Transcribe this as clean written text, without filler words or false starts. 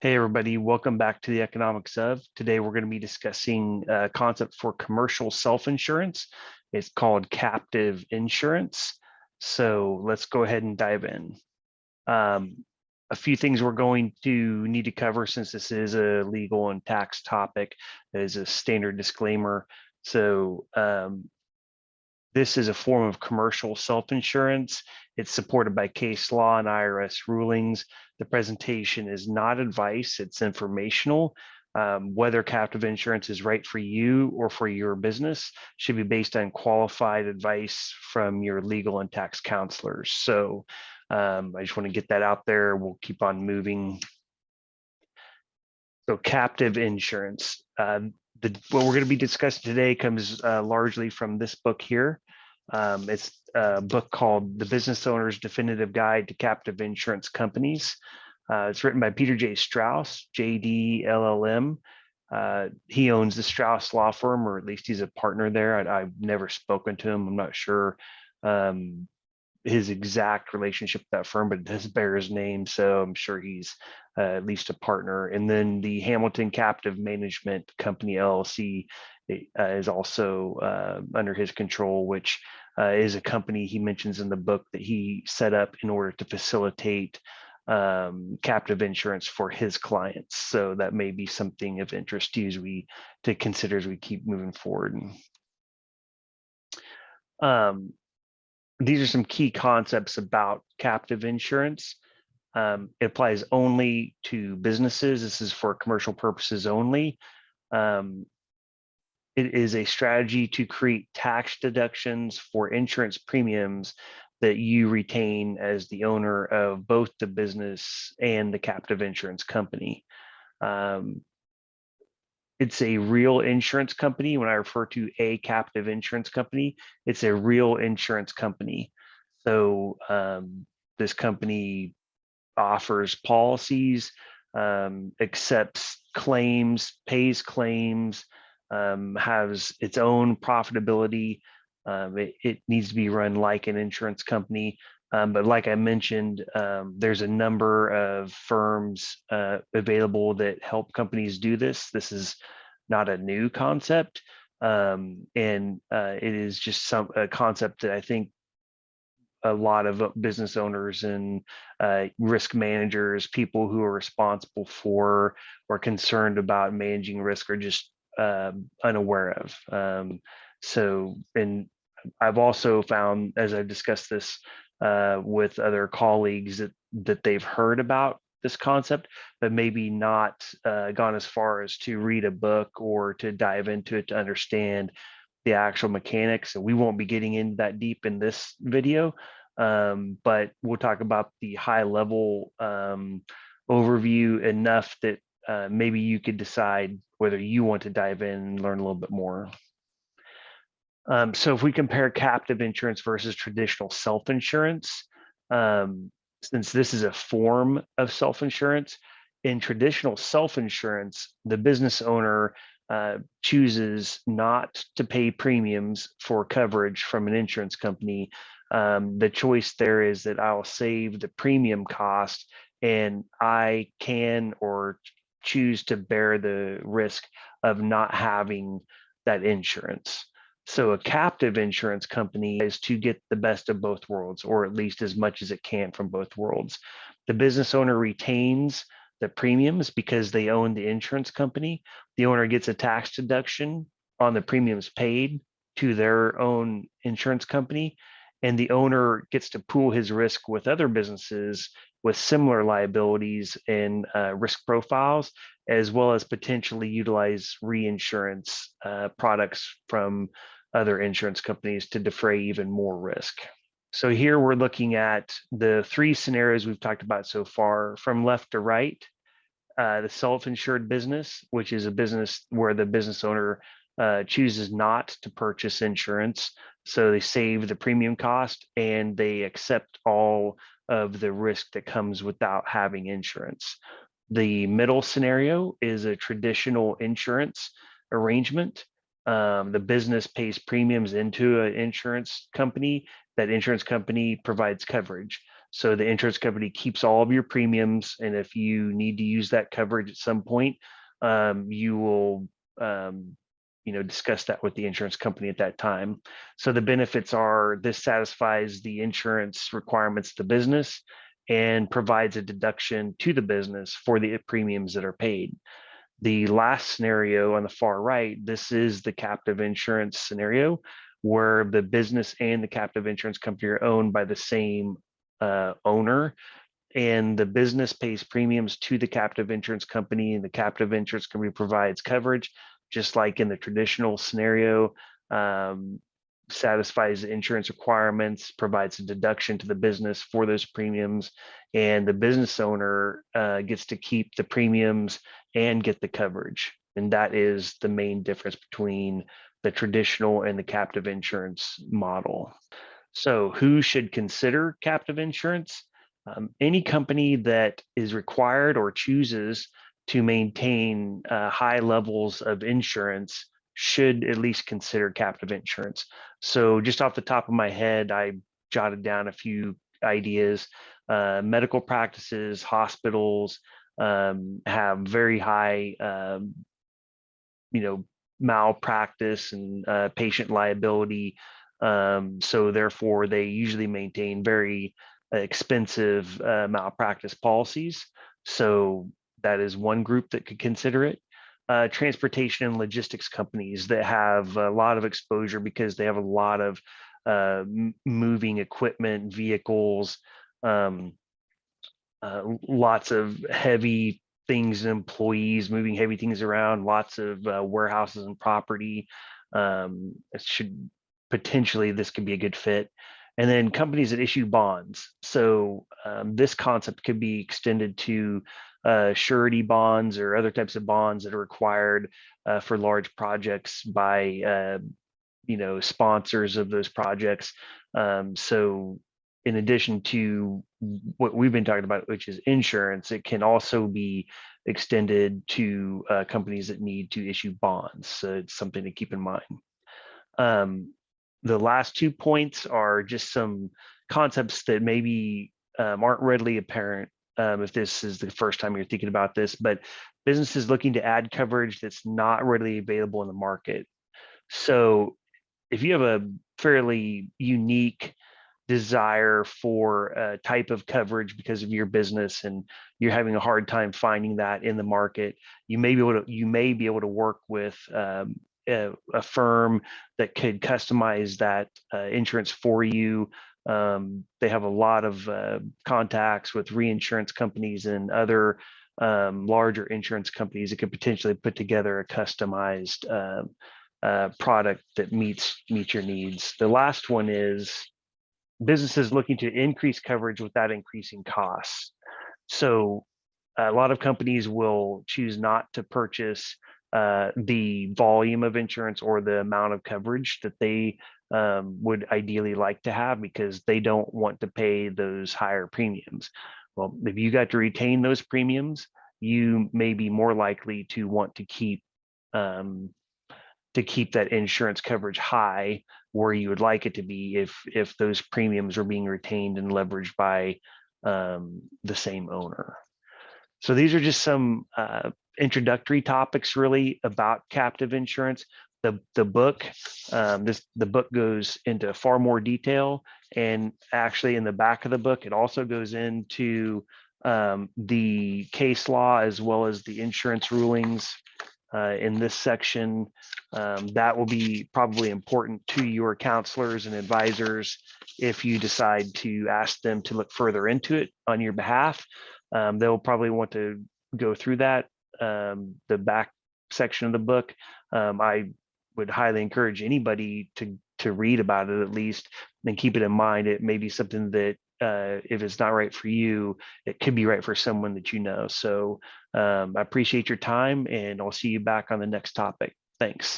Hey everybody, welcome back to the Economics of. Today we're going to be discussing a concept for commercial self-insurance. It's called captive insurance. So let's go ahead and dive in. A few things we're going to need to cover since this is a legal and tax topic as a standard disclaimer. So this is a form of commercial self-insurance. It's supported by case law and IRS rulings. The presentation is not advice, it's informational. Whether captive insurance is right for you or for your business should be based on qualified advice from your legal and tax counselors. So I just want to get that out there. We'll keep on moving. So captive insurance. What we're going to be discussing today comes largely from this book here. It's a book called The Business Owner's Definitive Guide to Captive Insurance Companies. It's written by Peter J. Strauss, JD LLM. He owns the Strauss law firm, or at least he's a partner there. I've never spoken to him. I'm not sure his exact relationship with that firm, but it does bear his name. So I'm sure he's at least a partner. And then the Hamilton Captive Management Company, LLC, is also under his control, which is a company he mentions in the book that he set up in order to facilitate captive insurance for his clients. So that may be something of interest to you to consider as we keep moving forward. These are some key concepts about captive insurance. It applies only to businesses. This is for commercial purposes only. It is a strategy to create tax deductions for insurance premiums that you retain as the owner of both the business and the captive insurance company. It's a real insurance company. When I refer to a captive insurance company, it's a real insurance company. So this company offers policies, accepts claims, pays claims, has its own profitability. It needs to be run like an insurance company. But like I mentioned, there's a number of firms available that help companies do this. This is not a new concept. And it is just a concept that I think a lot of business owners and risk managers, people who are responsible for or concerned about managing risk, are just unaware of. And I've also found, as I've discussed this with other colleagues, that they've heard about this concept, but maybe not gone as far as to read a book or to dive into it to understand the actual mechanics. And we won't be getting into that deep in this video, but we'll talk about the high level overview enough that maybe you could decide whether you want to dive in and learn a little bit more. So if we compare captive insurance versus traditional self-insurance, since this is a form of self-insurance, in traditional self-insurance, the business owner chooses not to pay premiums for coverage from an insurance company. The choice there is that I'll save the premium cost and I can or choose to bear the risk of not having that insurance. So a captive insurance company is to get the best of both worlds, or at least as much as it can from both worlds. The business owner retains the premiums because they own the insurance company. The owner gets a tax deduction on the premiums paid to their own insurance company, and the owner gets to pool his risk with other businesses with similar liabilities and risk profiles, as well as potentially utilize reinsurance products from other insurance companies to defray even more risk. So here we're looking at the three scenarios we've talked about so far. From left to right, the self-insured business, which is a business where the business owner chooses not to purchase insurance. So they save the premium cost and they accept all of the risk that comes without having insurance. The middle scenario is a traditional insurance arrangement. The business pays premiums into an insurance company. That insurance company provides coverage. So the insurance company keeps all of your premiums, and if you need to use that coverage at some point, you will discuss that with the insurance company at that time. So the benefits are this satisfies the insurance requirements of the business and provides a deduction to the business for the premiums that are paid. The last scenario on the far right, this is the captive insurance scenario where the business and the captive insurance company are owned by the same owner, and the business pays premiums to the captive insurance company, and the captive insurance company provides coverage, just like in the traditional scenario, satisfies the insurance requirements, provides a deduction to the business for those premiums, and the business owner gets to keep the premiums and get the coverage. And that is the main difference between the traditional and the captive insurance model. So who should consider captive insurance? Any company that is required or chooses to maintain high levels of insurance should at least consider captive insurance. So just off the top of my head, I jotted down a few ideas. Medical practices, hospitals have very high, malpractice and patient liability. So therefore, they usually maintain very expensive malpractice policies. So that is one group that could consider it. Transportation and logistics companies that have a lot of exposure because they have a lot of moving equipment, vehicles, lots of heavy things, employees moving heavy things around, lots of warehouses and property. It should potentially, this could be a good fit. And then companies that issue bonds. So this concept could be extended to surety bonds or other types of bonds that are required for large projects by sponsors of those projects. So in addition to what we've been talking about, which is insurance, it can also be extended to companies that need to issue bonds. So it's something to keep in mind. The last 2 points are just some concepts that maybe aren't readily apparent if this is the first time you're thinking about this, but businesses looking to add coverage that's not readily available in the market. So if you have a fairly unique desire for a type of coverage because of your business and you're having a hard time finding that in the market, you may be able to work with a firm that could customize that insurance for you. They have a lot of contacts with reinsurance companies and other larger insurance companies that could potentially put together a customized product that meets your needs. The last one is businesses looking to increase coverage without increasing costs. So a lot of companies will choose not to purchase the volume of insurance or the amount of coverage that they would ideally like to have because they don't want to pay those higher premiums. Well, if you got to retain those premiums, you may be more likely to want to keep that insurance coverage high where you would like it to be if those premiums are being retained and leveraged by the same owner. So these are just some introductory topics really about captive insurance. The book goes into far more detail, and actually in the back of the book it also goes into the case law as well as the insurance rulings in this section. That will be probably important to your counselors and advisors if you decide to ask them to look further into it on your behalf. They'll probably want to go through that, the back section of the book. I would highly encourage anybody to read about it at least, and keep it in mind. It may be something that if it's not right for you, it could be right for someone that you know. So I appreciate your time, and I'll see you back on the next topic. Thanks.